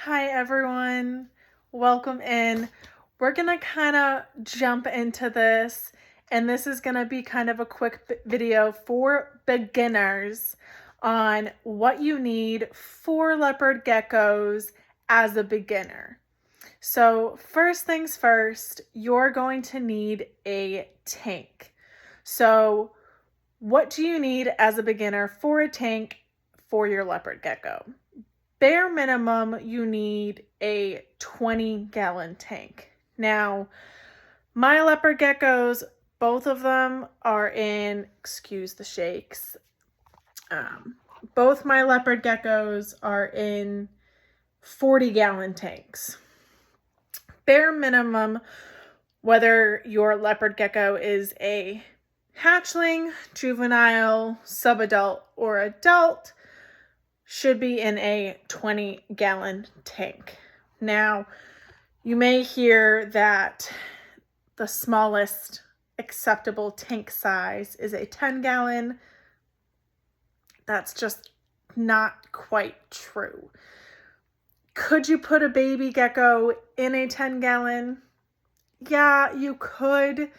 Hi everyone, welcome in. We're gonna kind of jump into this, and this is gonna be kind of a quick video for beginners on what you need for leopard geckos as a beginner. So first things first, you're going to need a tank. So what do you need as a beginner for a tank for your leopard gecko? Bare minimum, you need a 20-gallon tank. Now, my leopard geckos, both of them are in, excuse the shakes, both my leopard geckos are in 40-gallon tanks. Bare minimum, whether your leopard gecko is a hatchling, juvenile, subadult, or adult, should be in a 20-gallon tank. Now, you may hear that the smallest acceptable tank size is a 10-gallon. That's just not quite true. Could you put a baby gecko in a 10-gallon? Yeah, you could.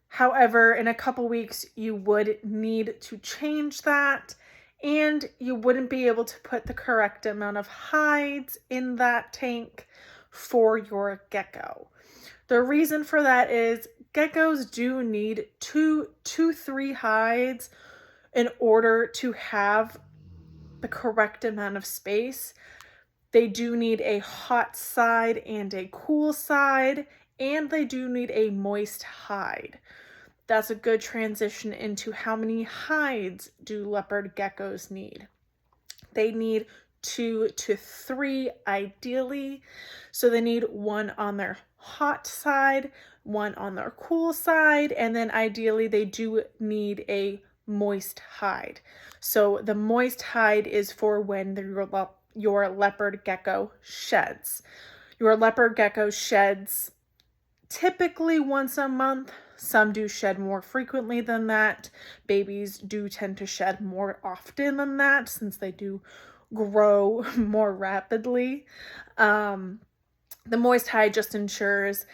However, in a couple weeks, you would need to change that, and you wouldn't be able to put the correct amount of hides in that tank for your gecko. The reason for that is geckos do need 2 to 3 hides in order to have the correct amount of space. They do need a hot side and a cool side, and they do need a moist hide. That's a good transition into how many hides do leopard geckos need. They need 2 to 3 ideally. So they need one on their hot side, one on their cool side, and then ideally they do need a moist hide. So the moist hide is for when your leopard gecko sheds. Your leopard gecko sheds typically once a month. Some do shed more frequently than that. Babies do tend to shed more often than that since they do grow more rapidly. The moist hide just ensures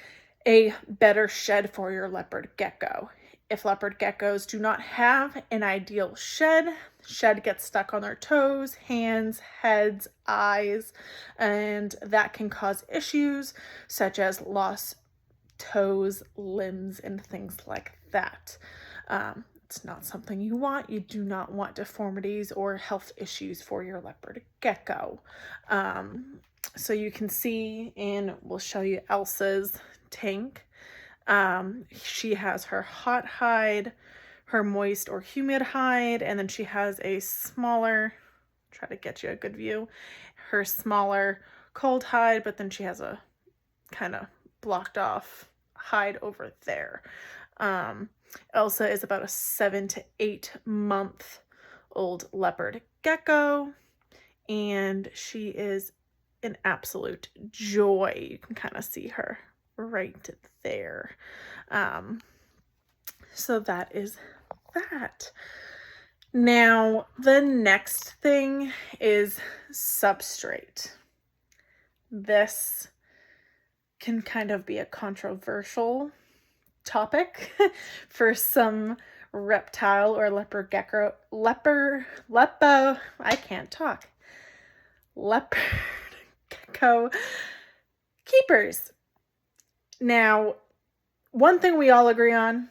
a better shed for your leopard gecko. If leopard geckos do not have an ideal shed gets stuck on their toes, hands, heads, eyes, and that can cause issues such as loss toes, limbs, and things like that. It's not something you want. You do not want deformities or health issues for your leopard gecko. So you can see, and we'll show you Elsa's tank. She has her hot hide, her moist or humid hide, and then she has a smaller, try to get you a good view, her smaller cold hide, but then she has a kind of blocked off hide over there. Elsa is about a 7 to 8 month old leopard gecko, and she is an absolute joy. You can kind of see her right there. So that is that. Now, the next thing is substrate. This can kind of be a controversial topic for some reptile or leopard gecko keepers. Now, one thing we all agree on,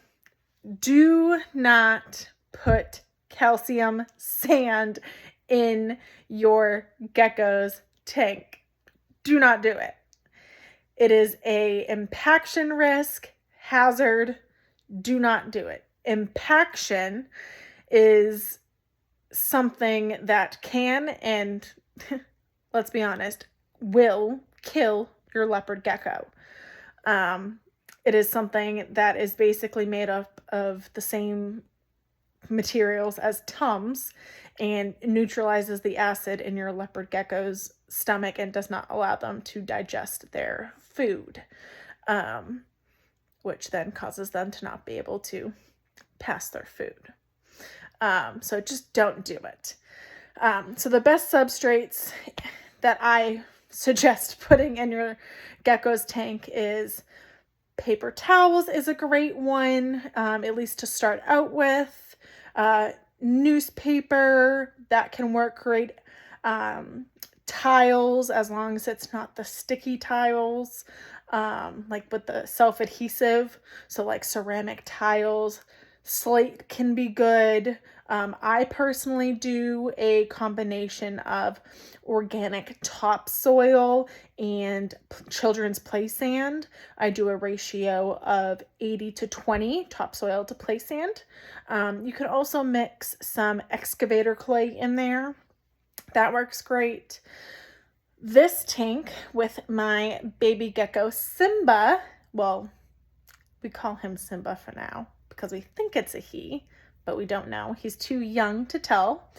do not put calcium sand in your gecko's tank. Do not do it. It is a impaction risk, hazard. Do not do it. Impaction is something that can, and let's be honest, will kill your leopard gecko. It is something that is basically made up of the same materials as Tums and neutralizes the acid in your leopard gecko's stomach and does not allow them to digest their food, which then causes them to not be able to pass their food. So just don't do it. So the best substrates that I suggest putting in your gecko's tank is paper towels is a great one, at least to start out with. Newspaper, that can work great. Tiles, as long as it's not the sticky tiles, like with the self-adhesive. So like ceramic tiles, slate can be good. I personally do a combination of organic topsoil and children's play sand. I do a ratio of 80-20 topsoil to play sand. You can also mix some excavator clay in there. That works great. This tank with my baby gecko Simba, well, we call him Simba for now because we think it's a he, but we don't know. He's too young to tell.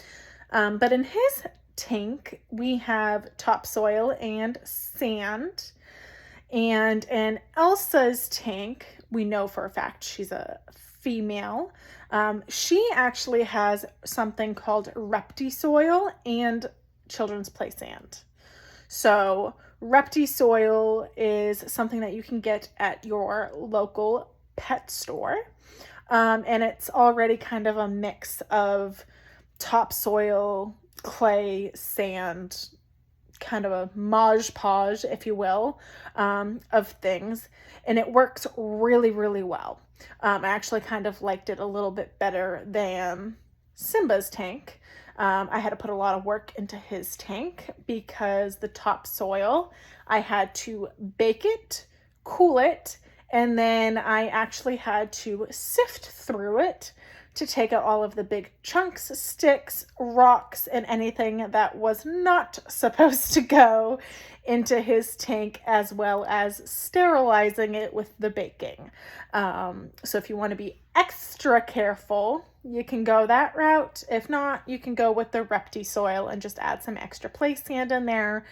But in his tank, we have topsoil and sand. And in Elsa's tank, we know for a fact she's a female. She actually has something called Reptisoil and children's play sand. So Reptisoil is something that you can get at your local pet store. And it's already kind of a mix of topsoil, clay, sand, kind of a modge podge, if you will, of things. And it works really, really well. I actually kind of liked it a little bit better than Simba's tank. I had to put a lot of work into his tank because the topsoil, I had to bake it, cool it, and then I actually had to sift through it to take out all of the big chunks, sticks, rocks, and anything that was not supposed to go into his tank, as well as sterilizing it with the baking. So if you want to be extra careful, you can go that route. If not, you can go with the Reptisoil and just add some extra play sand in there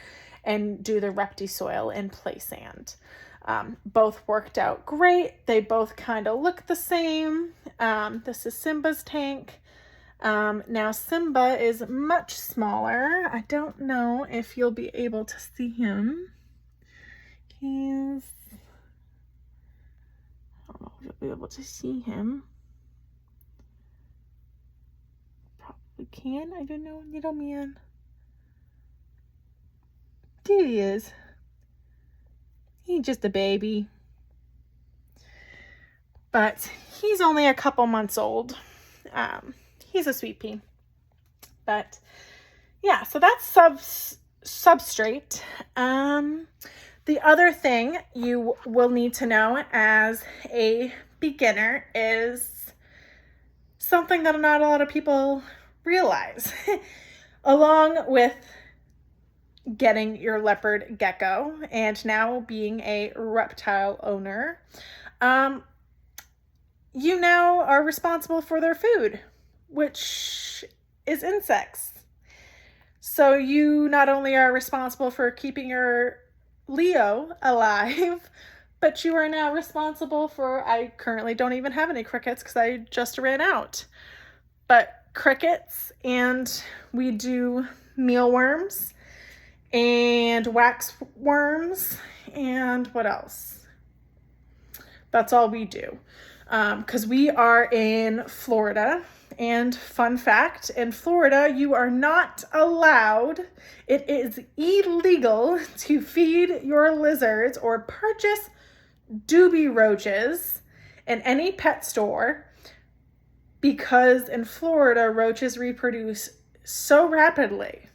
and do the Reptisoil and play sand. Both worked out great. They both kind of look the same. This is Simba's tank. Now Simba is much smaller. I don't know if you'll be able to see him. I don't know if you'll be able to see him. Probably can. I don't know, little man. There he is. He's just a baby. But he's only a couple months old. He's a sweet pea. But yeah, so that's substrate. The other thing you will need to know as a beginner is something that not a lot of people realize. Along with getting your leopard gecko and now being a reptile owner, you now are responsible for their food, which is insects. So you not only are responsible for keeping your Leo alive, but you are now responsible for, I currently don't even have any crickets because I just ran out, but crickets, and we do mealworms and wax worms, and what else? That's all we do. Because we are in Florida, and fun fact, in Florida, you are not allowed, it is illegal to feed your lizards or purchase doobie roaches in any pet store, because in Florida, roaches reproduce so rapidly.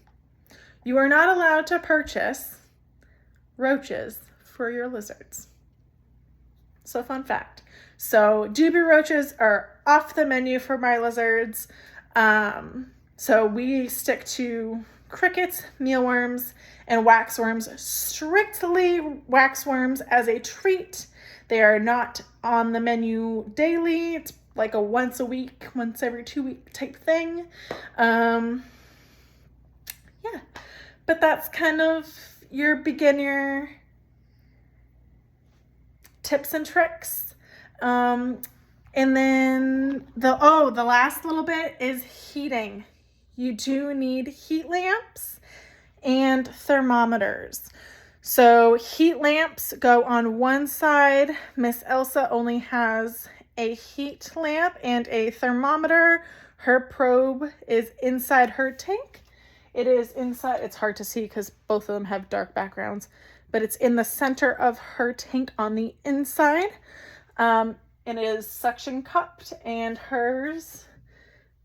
You are not allowed to purchase roaches for your lizards. So fun fact. So doobie roaches are off the menu for my lizards. So we stick to crickets, mealworms, and waxworms. Strictly waxworms as a treat. They are not on the menu daily. It's like a once a week, once every 2 week type thing. Yeah, but that's kind of your beginner tips and tricks. And then the last little bit is heating. You do need heat lamps and thermometers. So heat lamps go on one side. Miss Elsa only has a heat lamp and a thermometer. Her probe is inside her tank. It is inside, it's hard to see because both of them have dark backgrounds, but it's in the center of her tank on the inside. It is suction cupped, and hers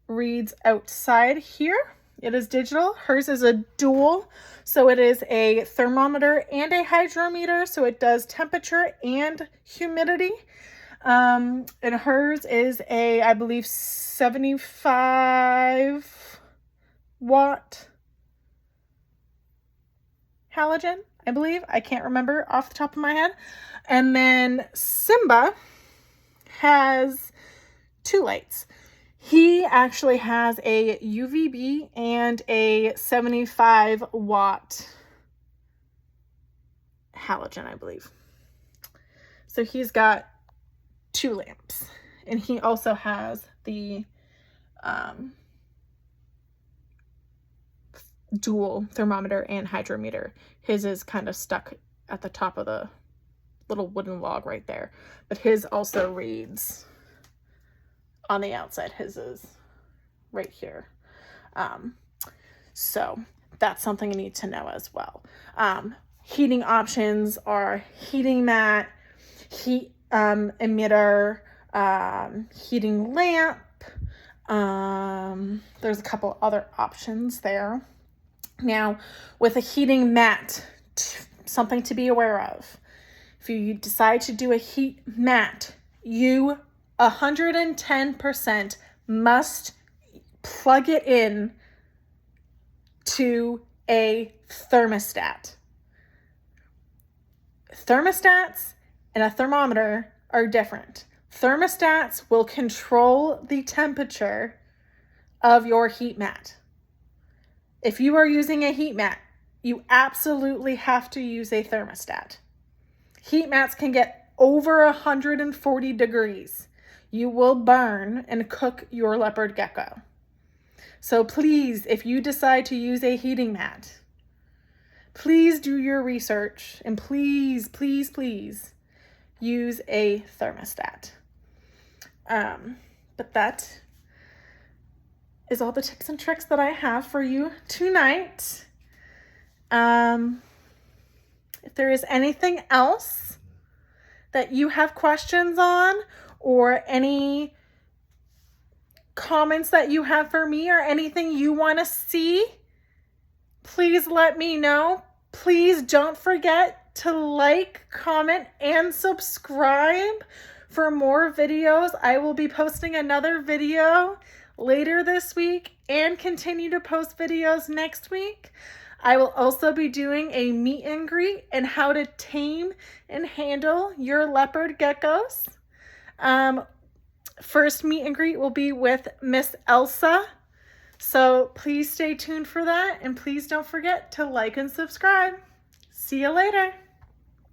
reads outside here. It is digital. Hers is a dual, so it is a thermometer and a hydrometer, so it does temperature and humidity. And hers is a, I believe, 75 watt halogen, I believe. I can't remember off the top of my head. And then Simba has 2 lights. He actually has a UVB and a 75 watt halogen, I believe. So he's got 2 lamps, and he also has the dual thermometer and hydrometer. His is kind of stuck at the top of the little wooden log right there, but his also reads on the outside. His is right here. So that's something you need to know as well. Heating options are heating mat, heat emitter, heating lamp. There's a couple other options there. Now, with a heating mat, something to be aware of. If you decide to do a heat mat, you 110% must plug it in to a thermostat. Thermostats and a thermometer are different. Thermostats will control the temperature of your heat mat. If you are using a heat mat, you absolutely have to use a thermostat. Heat mats can get over 140 degrees. You will burn and cook your leopard gecko. So please, if you decide to use a heating mat, please do your research, and please, please, please use a thermostat. But that is all the tips and tricks that I have for you tonight. If there is anything else that you have questions on, or any comments that you have for me, or anything you want to see, please let me know. Please don't forget to like, comment, and subscribe for more videos. I will be posting another video later this week and continue to post videos next week. I will also be doing a meet and greet and how to tame and handle your leopard geckos. First meet and greet will be with Miss Elsa. So please stay tuned for that, and please don't forget to like and subscribe. See you later.